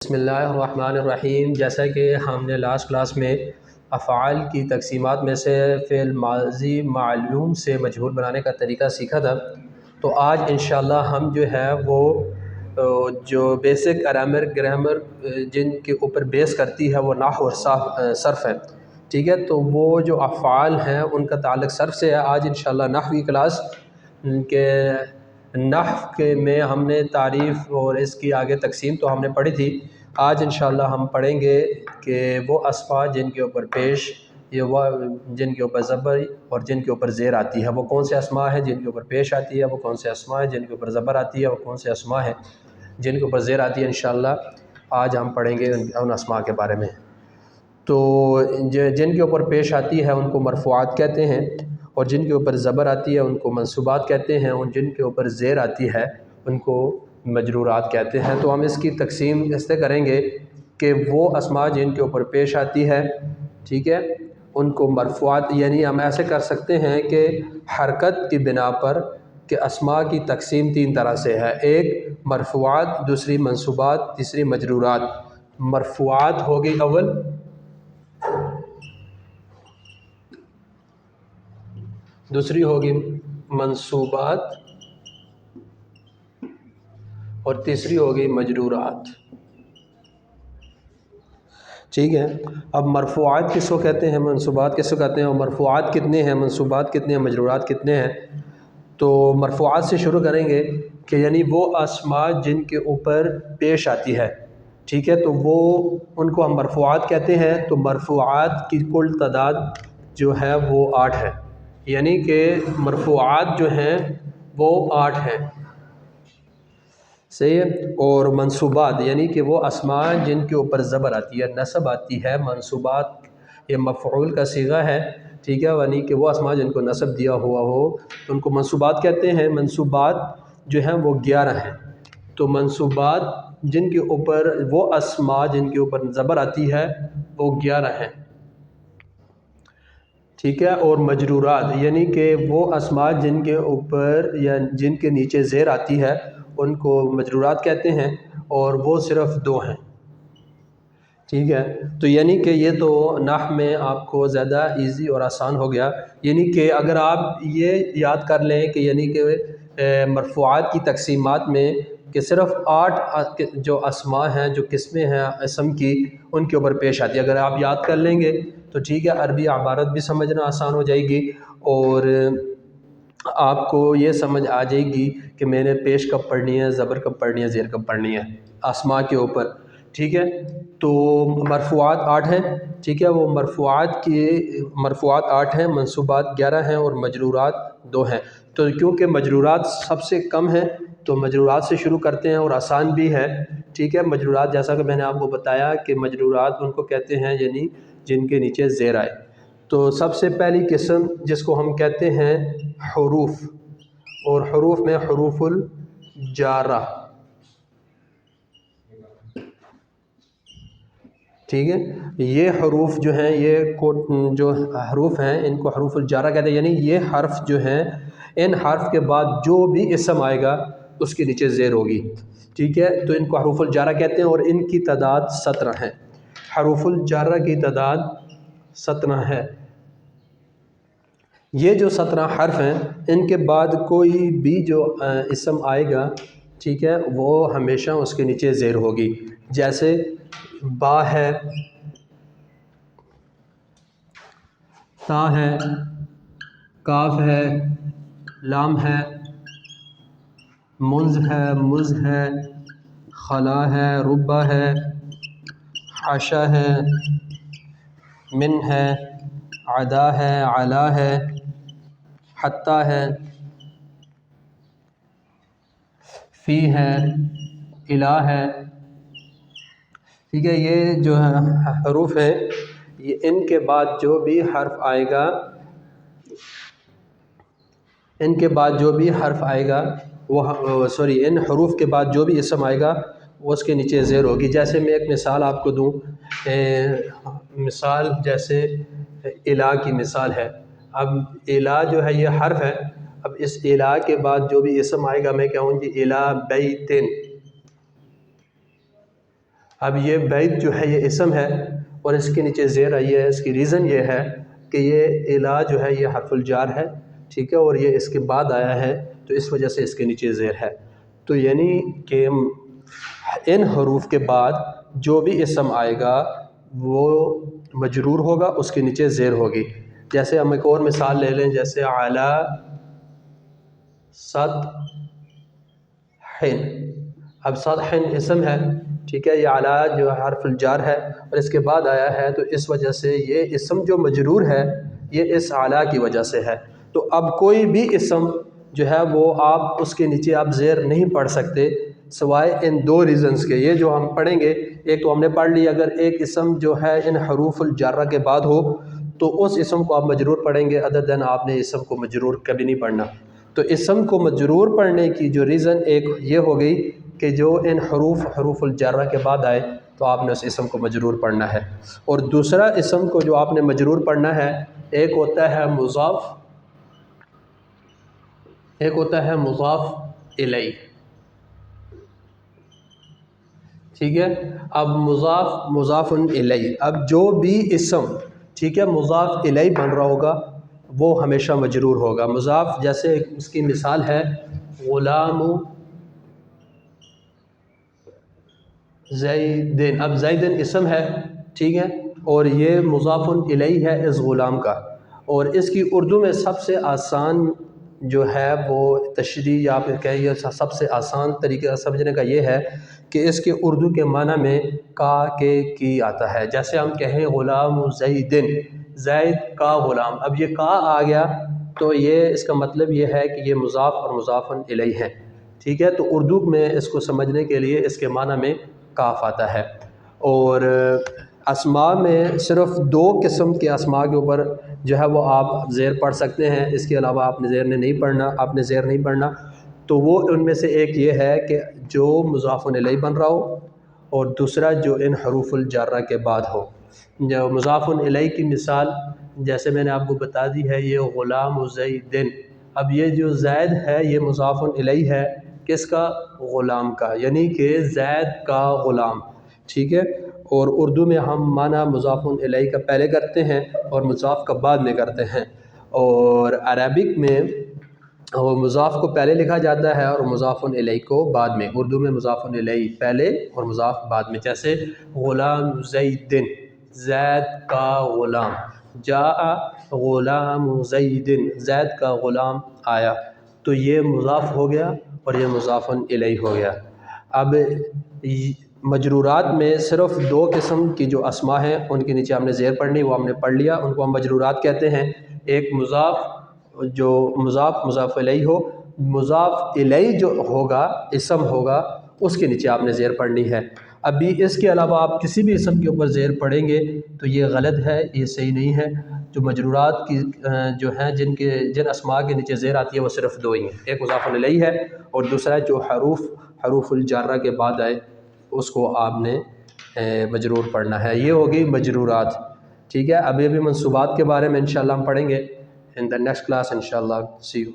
بسم اللہ الرحمن الرحیم۔ جیسا کہ ہم نے لاسٹ کلاس میں افعال کی تقسیمات میں سے فعل ماضی معلوم سے مجہول بنانے کا طریقہ سیکھا تھا، تو آج انشاءاللہ ہم جو ہے وہ جو بیسک گرامر جن کے اوپر بیس کرتی ہے وہ نحو اور صرف ہے، ٹھیک ہے۔ تو وہ جو افعال ہیں ان کا تعلق صرف سے ہے۔ آج انشاءاللہ نحو کی کلاس کے نحو میں ہم نے تعریف اور اس کی آگے تقسیم تو ہم نے پڑھی تھی۔ آج انشاءاللہ ہم پڑھیں گے کہ وہ اسماء جن کے اوپر پیش وہ جن کے اوپر زبر اور جن کے اوپر زیر آتی ہے وہ کون سے اسماء ہیں، جن کے اوپر پیش آتی ہے وہ کون سے اسماء ہیں، جن کے اوپر زبر آتی ہے وہ کون سے اسماء ہیں، جن کے اوپر زیر آتی ہے۔ انشاءاللہ آج ہم پڑھیں گے ان اسماء کے بارے میں۔ تو جن کے اوپر پیش آتی ہے ان کو مرفوعات کہتے ہیں، اور جن کے اوپر زبر آتی ہے ان کو منصوبات کہتے ہیں، اور جن کے اوپر زیر آتی ہے ان کو مجرورات کہتے ہیں۔ تو ہم اس کی تقسیم اس سے کریں گے کہ وہ اسماء جن کے اوپر پیش آتی ہے، ٹھیک ہے، ان کو مرفوعات، یعنی ہم ایسے کر سکتے ہیں کہ حرکت کی بنا پر کہ اسماء کی تقسیم تین طرح سے ہے، ایک مرفوعات، دوسری منصوبات، تیسری مجرورات۔ مرفوعات ہوگی اول، دوسری ہوگی منصوبات، اور تیسری ہوگی مجرورات، ٹھیک ہے۔ اب مرفوعات کس کو کہتے ہیں، منصوبات کس کو کہتے ہیں، اور مرفوعات کتنے ہیں، منصوبات کتنے ہیں، مجرورات کتنے ہیں؟ تو مرفوعات سے شروع کریں گے کہ یعنی وہ اسماء جن کے اوپر پیش آتی ہے، ٹھیک ہے، تو وہ ان کو ہم مرفوعات کہتے ہیں۔ تو مرفوعات کی کل تعداد جو ہے وہ 8 ہے، یعنی کہ مرفوعات جو ہیں وہ 8 ہیں، صحیح ہے۔ اور منصوبات یعنی کہ وہ اسماء جن کے اوپر زبر آتی ہے، نصب آتی ہے، منصوبات یہ مفعول کا صیغہ ہے، ٹھیک ہے، یعنی کہ وہ اسماء جن کو نصب دیا ہوا ہو تو ان کو منصوبات کہتے ہیں۔ منصوبات جو ہیں وہ 11 ہیں۔ تو منصوبات جن کے اوپر وہ اسماء جن کے اوپر زبر آتی ہے وہ 11 ہیں، ٹھیک ہے۔ اور مجرورات یعنی کہ وہ اسماء جن کے اوپر یا جن کے نیچے زیر آتی ہے ان کو مجرورات کہتے ہیں، اور وہ صرف 2 ہیں، ٹھیک ہے۔ تو یعنی کہ یہ تو نحو میں آپ کو زیادہ ایزی اور آسان ہو گیا، یعنی کہ اگر آپ یہ یاد کر لیں کہ یعنی کہ مرفوعات کی تقسیمات میں کہ صرف 8 جو اسماء ہیں، جو قسمیں ہیں اسم کی، ان کے اوپر پیش آتی ہے، اگر آپ یاد کر لیں گے تو ٹھیک ہے، عربی عبارت بھی سمجھنا آسان ہو جائے گی، اور آپ کو یہ سمجھ آ جائے گی کہ میں نے پیش کب پڑھنی ہے، زبر کب پڑھنی ہے، زیر کب پڑھنی ہے اسماء کے اوپر، ٹھیک ہے۔ تو مرفوعات 8 ہیں، ٹھیک ہے، وہ مرفوعات 8 ہیں، منصوبات 11 ہیں، اور مجرورات 2 ہیں۔ تو کیونکہ مجرورات سب سے کم ہیں تو مجرورات سے شروع کرتے ہیں، اور آسان بھی ہے، ٹھیک ہے۔ مجرورات جیسا کہ میں نے آپ کو بتایا کہ مجرورات ان کو کہتے ہیں یعنی جن کے نیچے زیر آئے۔ تو سب سے پہلی قسم جس کو ہم کہتے ہیں حروف، اور حروف میں حروف الجارہ، ٹھیک ہے۔ یہ حروف جو ہیں، یہ جو حروف ہیں ان کو حروف الجارہ کہتے ہیں، یعنی یہ حرف جو ہیں ان حرف کے بعد جو بھی اسم آئے گا اس کے نیچے زیر ہوگی، ٹھیک ہے، تو ان کو حروف الجارہ کہتے ہیں، اور ان کی تعداد 17 ہیں۔ حروف الجارہ کی تعداد 17 ہے۔ یہ جو 17 حرف ہیں ان کے بعد کوئی بھی جو اسم آئے گا، ٹھیک ہے، وہ ہمیشہ اس کے نیچے زیر ہوگی، جیسے با ہے، تا ہے، کاف ہے، لام ہے، منز ہے، مز ہے، خلا ہے، ربا ہے، حاشا ہے، من ہے، عدا ہے، علا ہے، حتی ہے، فی ہے، الہ ہے، ٹھیک ہے۔ یہ جو حروف ہیں یہ ان کے بعد جو بھی حرف آئے گا، ان کے بعد جو بھی حرف آئے گا وہ ان حروف کے بعد جو بھی اسم آئے گا وہ اس کے نیچے زیر ہوگی۔ جیسے میں ایک مثال آپ کو دوں، مثال جیسے الہ کی مثال ہے۔ اب الہ جو ہے یہ حرف ہے، اب اس الہ کے بعد جو بھی اسم آئے گا میں کہوں گی الہ بیتن، اب یہ بیت جو ہے یہ اسم ہے اور اس کے نیچے زیر آئی ہے، اس کی ریزن یہ ہے کہ یہ الا جو ہے یہ حرف الجار ہے، ٹھیک ہے، اور یہ اس کے بعد آیا ہے تو اس وجہ سے اس کے نیچے زیر ہے۔ تو یعنی کہ ان حروف کے بعد جو بھی اسم آئے گا وہ مجرور ہوگا، اس کے نیچے زیر ہوگی۔ جیسے ہم ایک اور مثال لے لیں، جیسے علی سطح، اب سطح اسم ہے، ٹھیک ہے، یہ علی جو حرف الجار ہے اور اس کے بعد آیا ہے تو اس وجہ سے یہ اسم جو مجرور ہے یہ اس علی کی وجہ سے ہے۔ تو اب کوئی بھی اسم جو ہے وہ آپ اس کے نیچے آپ زیر نہیں پڑھ سکتے سوائے ان دو ریزنز کے۔ یہ جو ہم پڑھیں گے، ایک تو ہم نے پڑھ لی، اگر ایک اسم جو ہے ان حروف الجارہ کے بعد ہو تو اس اسم کو آپ مجرور پڑھیں گے، ادر دین آپ نے اسم کو مجرور کبھی نہیں پڑھنا۔ تو اسم کو مجرور پڑھنے کی جو ریزن ایک یہ ہو گئی کہ جو ان حروف الجارہ کے بعد آئے تو آپ نے اس اسم کو مجرور پڑھنا ہے۔ اور دوسرا اسم کو جو آپ نے مجرور پڑھنا ہے، ایک ہوتا ہے مضاف، ایک ہوتا ہے مضاف الیہ، ٹھیک ہے۔ اب مضاف الیہ، اب جو بھی اسم، ٹھیک ہے، مضاف الیہ بن رہا ہوگا وہ ہمیشہ مجرور ہوگا۔ مضاف، جیسے اس کی مثال ہے غلام زیدن، اب زیدن اسم ہے، ٹھیک ہے، اور یہ مضاف الیہ ہے اس غلام کا، اور اس کی اردو میں سب سے آسان جو ہے وہ تشریح یا پھر کہیے سب سے آسان طریقہ سمجھنے کا یہ ہے کہ اس کے اردو کے معنی میں کا کے کی آتا ہے۔ جیسے ہم کہیں غلام زیدن، زید کا غلام، اب یہ کا آ گیا تو یہ اس کا مطلب یہ ہے کہ یہ مضاف اور مضاف الیہ ہے، ٹھیک ہے۔ تو اردو میں اس کو سمجھنے کے لیے اس کے معنی میں کاف آتا ہے۔ اور اسماء میں صرف دو قسم کے اسماء کے اوپر جو ہے وہ آپ زیر پڑھ سکتے ہیں، اس کے علاوہ آپ نے زیر نہیں پڑھنا، تو وہ ان میں سے ایک یہ ہے کہ جو مضاف الیہ بن رہا ہو، اور دوسرا جو ان حروف الجارہ کے بعد ہو۔ جو مضاف الیہ کی مثال جیسے میں نے آپ کو بتا دی ہے، یہ غلام زیدن، اب یہ جو زید ہے یہ مضاف الیہ ہے کس کا؟ غلام کا، یعنی کہ زید کا غلام، ٹھیک ہے۔ اور اردو میں ہم معنی مضاف الیہ کا پہلے کرتے ہیں اور مضاف کا بعد میں کرتے ہیں، اور عربک میں مضاف کو پہلے لکھا جاتا ہے اور مضاف الیہ کو بعد میں۔ اردو میں مضاف الیہ پہلے اور مضاف بعد میں، جیسے غلام زیدن، زید کا غلام، جاء غلام زیدن، زید کا غلام آیا، تو یہ مضاف ہو گیا اور یہ مضاف الیہ ہو گیا۔ اب مجرورات میں صرف دو قسم کی جو اسماء ہیں ان کے نیچے ہم نے زیر پڑھنی، وہ ہم نے پڑھ لیا، ان کو ہم مجرورات کہتے ہیں۔ ایک مضاف، جو مضاف الیہ ہو، مضاف الیہ جو ہوگا اسم ہوگا اس کے نیچے آپ نے زیر پڑھنی ہے۔ ابھی اس کے علاوہ آپ کسی بھی اسم کے اوپر زیر پڑھیں گے تو یہ غلط ہے، یہ صحیح نہیں ہے۔ جو مجرورات کی جو ہیں جن اسماء کے نیچے زیر آتی ہے وہ صرف دو ہی ہیں، ایک مضاف الیہ ہے اور دوسرا جو حروف الجارہ کے بعد آئے اس کو آپ نے مجرور پڑھنا ہے۔ یہ ہوگی مجرورات، ٹھیک ہے۔ ابھی منصوبات کے بارے میں انشاءاللہ ہم پڑھیں گے ان دا نیکسٹ کلاس انشاءاللہ. سی یو.